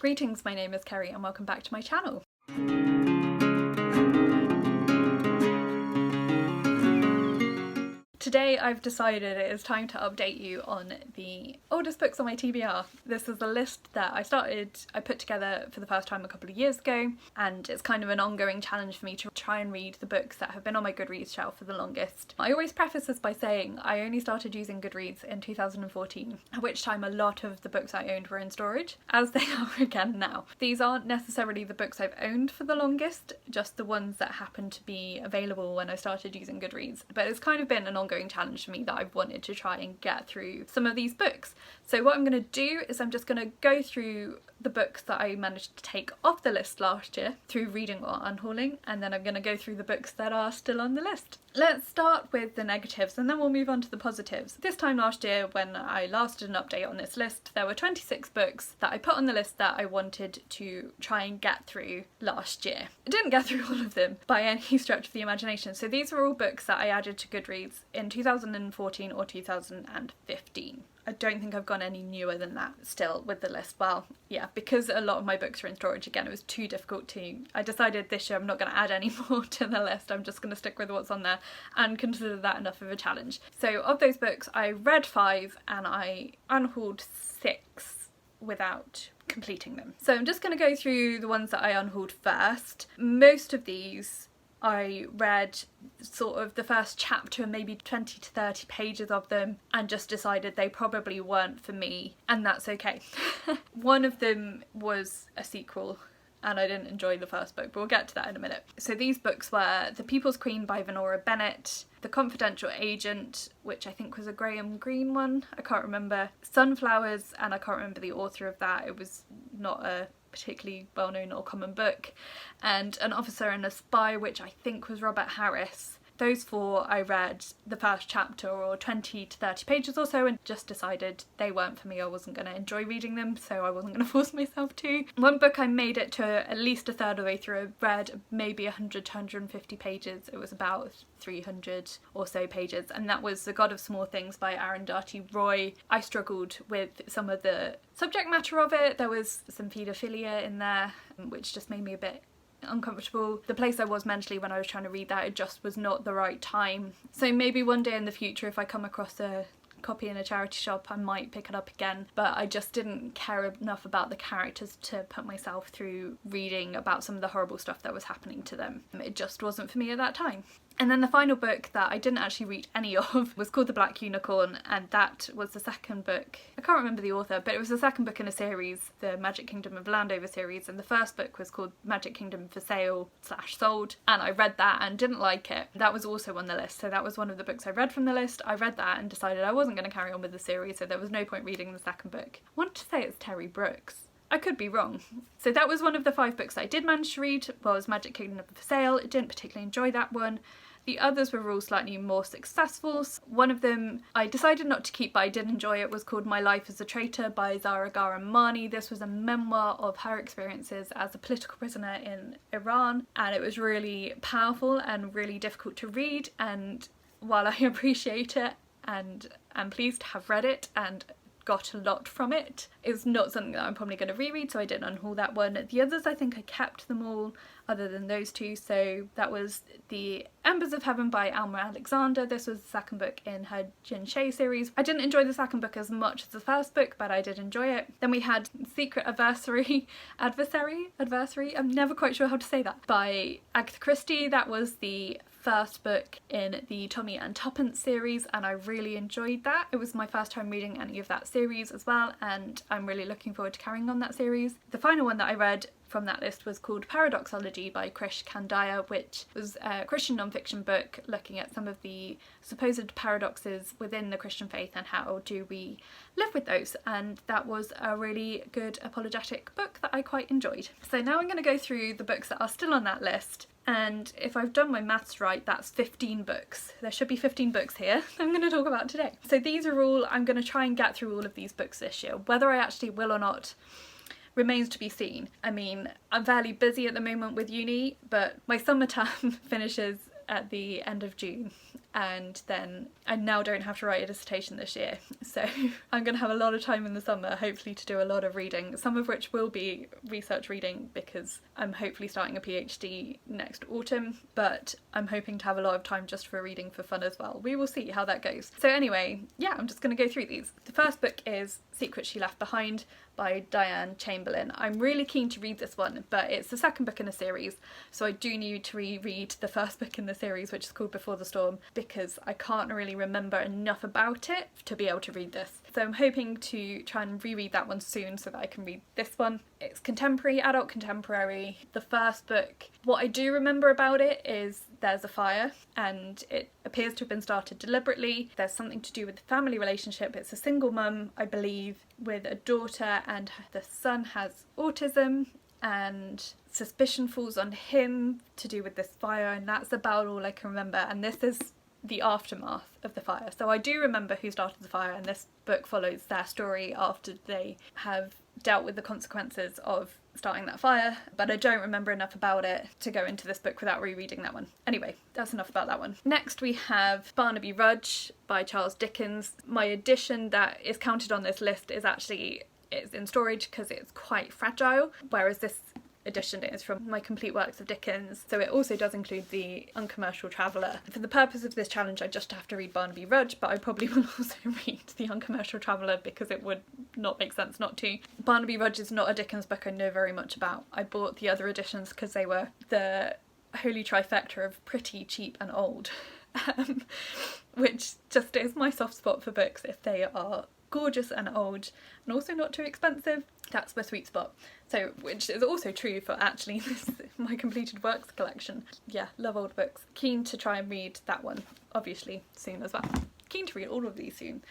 Greetings, my name is Kerry and welcome back to my channel. Today I've decided it is time to update you on the oldest books on my TBR. This is a list that I put together for the first time a couple of years ago, and it's kind of an ongoing challenge for me to try and read the books that have been on my Goodreads shelf for the longest. I always preface this by saying I only started using Goodreads in 2014, at which time a lot of the books I owned were in storage, as they are again now. These aren't necessarily the books I've owned for the longest, just the ones that happened to be available when I started using Goodreads, but it's kind of been an ongoing challenge for me that I've wanted to try and get through some of these books. So what I'm going to do is I'm just going to go through the books that I managed to take off the list last year through reading or unhauling, and then I'm going to go through the books that are still on the list. Let's start with the negatives and then we'll move on to the positives. This time last year, when I last did an update on this list, there were 26 books that I put on the list that I wanted to try and get through last year. I didn't get through all of them by any stretch of the imagination, so these were all books that I added to Goodreads in 2014 or 2015. I don't think I've gone any newer than that still with the list. Well, yeah, because a lot of my books are in storage again, it was too difficult to... I decided this year I'm not going to add any more to the list. I'm just going to stick with what's on there and consider that enough of a challenge. So of those books, I read 5 and I unhauled 6 without completing them. So I'm just going to go through the ones that I unhauled first. Most of these I read sort of the first chapter, maybe 20 to 30 pages of them, and just decided they probably weren't for me, and that's okay. One of them was a sequel and I didn't enjoy the first book, but we'll get to that in a minute. So these books were The People's Queen by Vanora Bennett, The Confidential Agent, which I think was a Greene one, I can't remember, Sunflowers, and I can't remember the author of that, it was not a particularly well-known or common book, and An Officer and a Spy, which I think was Robert Harris. Those 4 I read the first chapter or 20 to 30 pages or so and just decided they weren't for me. I wasn't going to enjoy reading them, so I wasn't going to force myself to. One book I made it to at least a third of the way through. I read maybe 100 to 150 pages. It was about 300 or so pages, and that was The God of Small Things by Arundhati Roy. I struggled with some of the subject matter of it. There was some paedophilia in there, which just made me a bit uncomfortable. The place I was mentally when I was trying to read that, it just was not the right time. So maybe one day in the future, if I come across a copy in a charity shop, I might pick it up again, but I just didn't care enough about the characters to put myself through reading about some of the horrible stuff that was happening to them. It just wasn't for me at that time. And then the final book that I didn't actually read any of was called The Black Unicorn, and that was the second book. I can't remember the author, but it was the second book in a series, the Magic Kingdom of Landover series, and the first book was called Magic Kingdom for Sale / Sold, and I read that and didn't like it. That was also on the list, so that was one of the books I read from the list. I read that and decided I wasn't going to carry on with the series, so there was no point reading the second book. I want to say it's Terry Brooks. I could be wrong. So that was one of the 5 books that I did manage to read, was Magic Kingdom for Sale. I didn't particularly enjoy that one. The others were all slightly more successful. One of them I decided not to keep, but I did enjoy it, was called My Life as a Traitor by Zarah Ghahramani. This was a memoir of her experiences as a political prisoner in Iran, and it was really powerful and really difficult to read, and while I appreciate it and I'm pleased to have read it and got a lot from it, it's not something that I'm probably going to reread, so I didn't unhaul that one. The others, I think I kept them all other than those 2, so that was The Embers of Heaven by Alma Alexander. This was the second book in her Jin Shay series. I didn't enjoy the second book as much as the first book, but I did enjoy it. Then we had Secret Adversary, I'm never quite sure how to say that, by Agatha Christie. That was the first book in the Tommy and Tuppence series, and I really enjoyed that. It was my first time reading any of that series as well, and I'm really looking forward to carrying on that series. The final one that I read from that list was called Paradoxology by Krish Kandiah, which was a Christian non-fiction book looking at some of the supposed paradoxes within the Christian faith and how do we live with those, and that was a really good apologetic book that I quite enjoyed. So now I'm going to go through the books that are still on that list, and if I've done my maths right, that's 15 books. There should be 15 books here I'm going to talk about today. So these are all, I'm going to try and get through all of these books this year. Whether I actually will or not remains to be seen. I mean, I'm fairly busy at the moment with uni, but my summer term finishes at the end of June, and then I now don't have to write a dissertation this year, so I'm going to have a lot of time in the summer hopefully to do a lot of reading, some of which will be research reading because I'm hopefully starting a PhD next autumn, but I'm hoping to have a lot of time just for reading for fun as well. We will see how that goes. So anyway, yeah, I'm just going to go through these. The first book is Secrets She Left Behind by Diane Chamberlain. I'm really keen to read this one, but it's the second book in a series, so I do need to reread the first book in the series, which is called Before the Storm, because I can't really remember enough about it to be able to read this. So I'm hoping to try and reread that one soon so that I can read this one. It's contemporary, adult contemporary. The first book, what I do remember about it is there's a fire and it appears to have been started deliberately. There's something to do with the family relationship. It's a single mum, I believe, with a daughter, and the son has autism, and suspicion falls on him to do with this fire, and that's about all I can remember. And this is the aftermath of the fire. So I do remember who started the fire, and this book follows their story after they have dealt with the consequences of starting that fire, but I don't remember enough about it to go into this book without rereading that one. Anyway, that's enough about that one. Next we have Barnaby Rudge by Charles Dickens. My edition that is counted on this list is actually, it's in storage because it's quite fragile, whereas this edition is from my complete works of Dickens, so it also does include the Uncommercial Traveller. For the purpose of this challenge I just have to read Barnaby Rudge, but I probably will also read the Uncommercial Traveller because it would not make sense not to. Barnaby Rudge is not a Dickens book I know very much about. I bought the other editions because they were the holy trifecta of pretty, cheap and old, which just is my soft spot for books. If they are gorgeous and old and also not too expensive, that's my sweet spot. So, which is also true for actually my completed works collection. Yeah, love old books. Keen to try and read that one, obviously, soon as well. Keen to read all of these soon.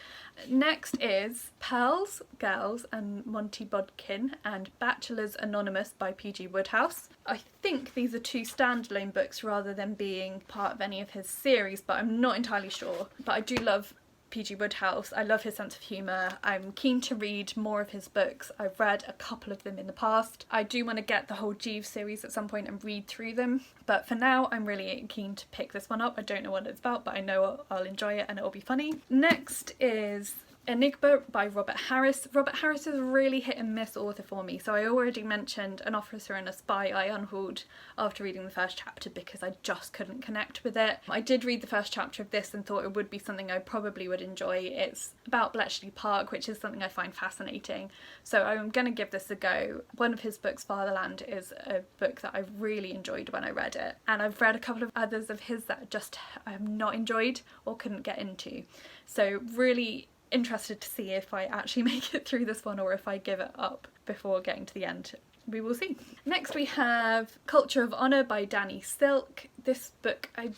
Next is Pearls, Girls and Monty Bodkin and Bachelor's Anonymous by P.G. Wodehouse. I think these are two standalone books rather than being part of any of his series, but I'm not entirely sure. But I do love P.G. Wodehouse. I love his sense of humour. I'm keen to read more of his books. I've read a couple of them in the past. I do want to get the whole Jeeves series at some point and read through them, but for now I'm really keen to pick this one up. I don't know what it's about, but I know I'll enjoy it and it'll be funny. Next is Enigma by Robert Harris. Robert Harris is a really hit and miss author for me. So I already mentioned An Officer and a Spy I unhauled after reading the first chapter because I just couldn't connect with it. I did read the first chapter of this and thought it would be something I probably would enjoy. It's about Bletchley Park, which is something I find fascinating. So I'm going to give this a go. One of his books, Fatherland, is a book that I really enjoyed when I read it. And I've read a couple of others of his that just I have not enjoyed or couldn't get into. So really interested to see if I actually make it through this one or if I give it up before getting to the end. We will see. Next we have Culture of Honour by Danny Silk. This book, I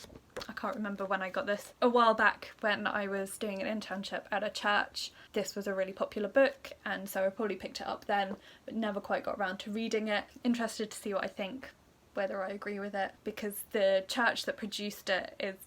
can't remember when I got this. A while back when I was doing an internship at a church. This was a really popular book and so I probably picked it up then but never quite got around to reading it. Interested to see what I think, whether I agree with it, because the church that produced it is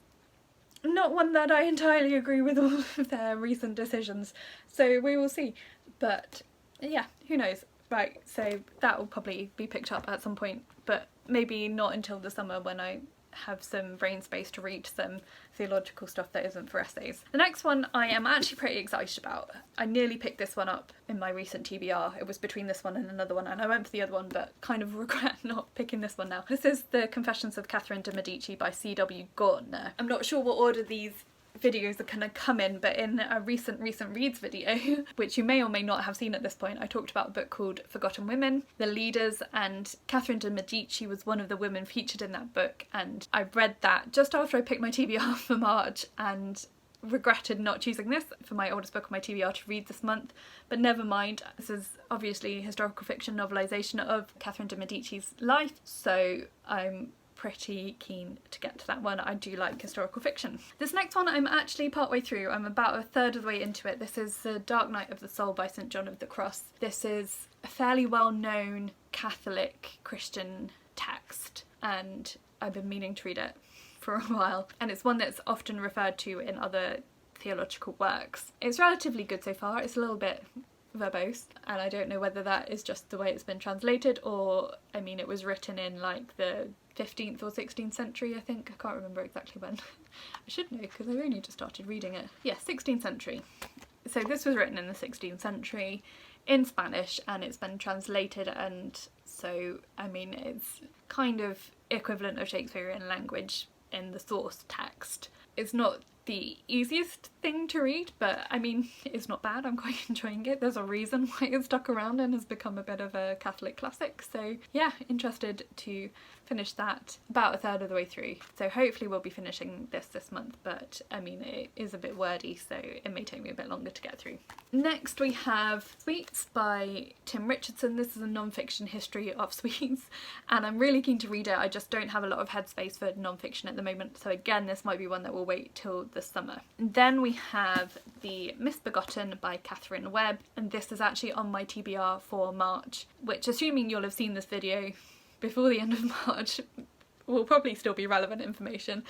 not one that I entirely agree with all of their recent decisions, so we will see. But yeah, who knows. Right, so that will probably be picked up at some point, but maybe not until the summer when I have some brain space to read some theological stuff that isn't for essays. The next one I am actually pretty excited about. I nearly picked this one up in my recent TBR. It was between this one and another one, and I went for the other one but kind of regret not picking this one now. This is The Confessions of Katherine de Medici by C.W. Gortner. I'm not sure what order these videos are going to come in, but in a recent reads video, which you may or may not have seen at this point, I talked about a book called Forgotten Women, The Leaders, and Katherine de Medici was one of the women featured in that book, and I read that just after I picked my TBR for March and regretted not choosing this for my oldest book on my TBR to read this month, but never mind. This is obviously a historical fiction novelisation of Katherine de Medici's life, so I'm pretty keen to get to that one. I do like historical fiction. This next one I'm actually partway through. I'm about a third of the way into it. This is The Dark Night of the Soul by St John of the Cross. This is a fairly well-known Catholic Christian text and I've been meaning to read it for a while, and it's one that's often referred to in other theological works. It's relatively good so far. It's a little bit verbose, and I don't know whether that is just the way it's been translated, or I mean it was written in like the 15th or 16th century, I think. I can't remember exactly when. I should know because I've only just started reading it. Yeah, 16th century. So this was written in the 16th century in Spanish, and it's been translated, and so I mean it's kind of equivalent of Shakespearean language in the source text. It's not the easiest thing to read, but I mean it's not bad. I'm quite enjoying it. There's a reason why it's stuck around and has become a bit of a Catholic classic, so yeah, interested to finish that about a third of the way through. So hopefully we'll be finishing this month, but I mean it is a bit wordy, so it may take me a bit longer to get through. Next we have Sweets by Tim Richardson. This is a non-fiction history of sweets, and I'm really keen to read it. I just don't have a lot of headspace for non-fiction at the moment, so again this might be one that will wait till the summer. And then we have the Misbegotten by Katherine Webb, and this is actually on my TBR for March, which, assuming you'll have seen this video before the end of March, will probably still be relevant information.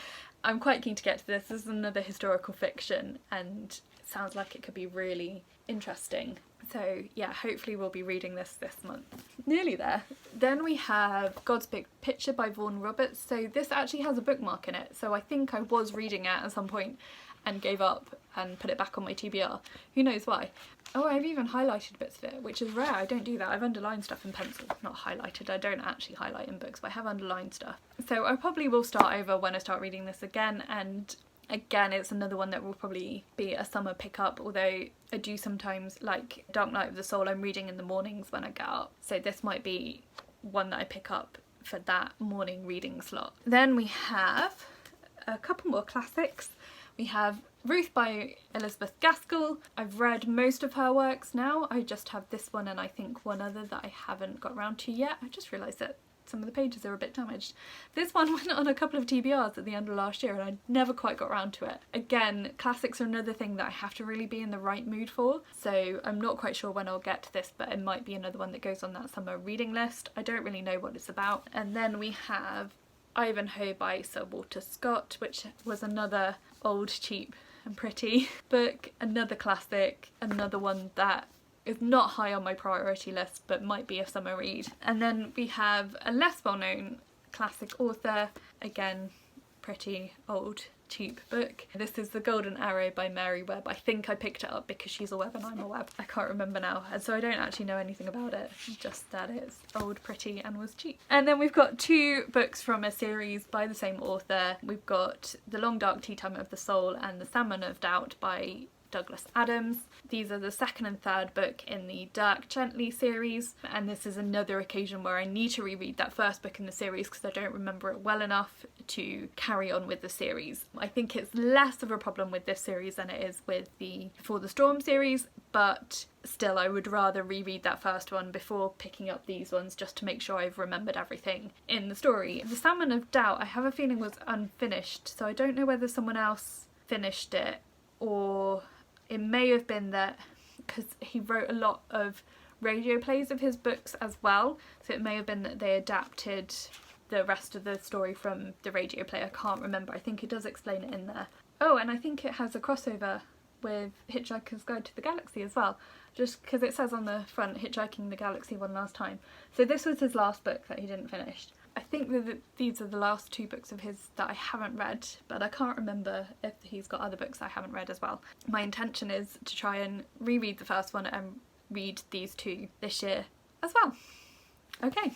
I'm quite keen to get to this. This is another historical fiction and it sounds like it could be really interesting. So yeah, hopefully we'll be reading this month. Nearly there. Then we have God's Big Picture by Vaughan Roberts. So this actually has a bookmark in it, so I think I was reading it at some point and gave up and put it back on my TBR. Who knows why? Oh, I've even highlighted bits of it, which is rare. I don't do that. I've underlined stuff in pencil. Not highlighted. I don't actually highlight in books, but I have underlined stuff. So I probably will start over when I start reading this again, and again it's another one that will probably be a summer pickup, although I do sometimes, like Dark Night of the Soul, I'm reading in the mornings when I get up, so this might be one that I pick up for that morning reading slot. Then we have a couple more classics. We have Ruth by Elizabeth Gaskell. I've read most of her works now. I just have this one and I think one other that I haven't got around to yet. I just realised that some of the pages are a bit damaged. This one went on a couple of TBRs at the end of last year and I never quite got around to it. Again, classics are another thing that I have to really be in the right mood for, so I'm not quite sure when I'll get to this, but it might be another one that goes on that summer reading list. I don't really know what it's about. And then we have Ivanhoe by Sir Walter Scott, which was another old, cheap and pretty book, another classic, another one that is not high on my priority list but might be a summer read. And then we have a less well-known classic author, again pretty old, cheap book. This is The Golden Arrow by Mary Webb. I think I picked it up because she's a Webb and I'm a Webb. I can't remember now, and so I don't actually know anything about it, just that it's old, pretty and was cheap. And then we've got two books from a series by the same author. We've got The Long Dark Tea Time of the Soul and The Salmon of Doubt by Douglas Adams. These are the second and third book in the Dirk Gently series, and this is another occasion where I need to reread that first book in the series because I don't remember it well enough to carry on with the series. I think it's less of a problem with this series than it is with the Before the Storm series, but still I would rather reread that first one before picking up these ones just to make sure I've remembered everything in the story. The Salmon of Doubt I have a feeling was unfinished, so I don't know whether someone else finished it, or it may have been that, because he wrote a lot of radio plays of his books as well, so it may have been that they adapted the rest of the story from the radio play. I can't remember. I think it does explain it in there. Oh, and I think it has a crossover with Hitchhiker's Guide to the Galaxy as well, just because it says on the front Hitchhiking the Galaxy one last time. So this was his last book that he didn't finish. I think that these are the last two books of his that I haven't read, but I can't remember if he's got other books I haven't read as well. My intention is to try and reread the first one and read these two this year as well. Okay,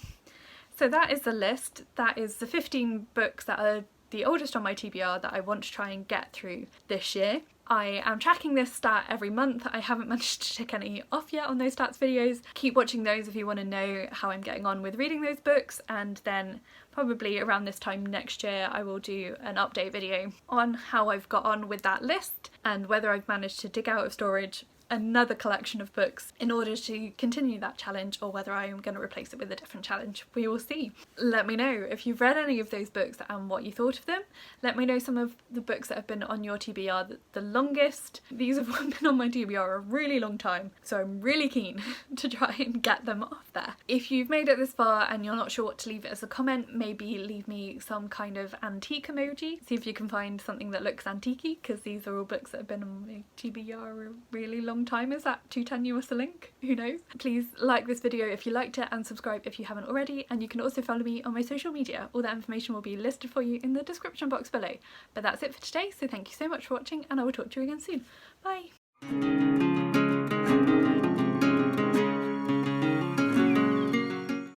so that is the list. That is the 15 books that are the oldest on my TBR that I want to try and get through this year. I am tracking this stat every month. I haven't managed to tick any off yet on those stats videos. Keep watching those if you want to know how I'm getting on with reading those books, and then probably around this time next year I will do an update video on how I've got on with that list and whether I've managed to dig out of storage another collection of books in order to continue that challenge, or whether I am going to replace it with a different challenge. We will see. Let me know if you've read any of those books and what you thought of them. Let me know some of the books that have been on your TBR the longest. These have been on my TBR a really long time, so I'm really keen to try and get them off there. If you've made it this far and you're not sure what to leave it as a comment, maybe leave me some kind of antique emoji. See if you can find something that looks antique-y, because these are all books that have been on my TBR a really long long time is that too tenuous a link? Who knows? Please like this video if you liked it and subscribe if you haven't already, and you can also follow me on my social media. All that information will be listed for you in the description box below. But that's it for today, so thank you so much for watching and I will talk to you again soon. Bye!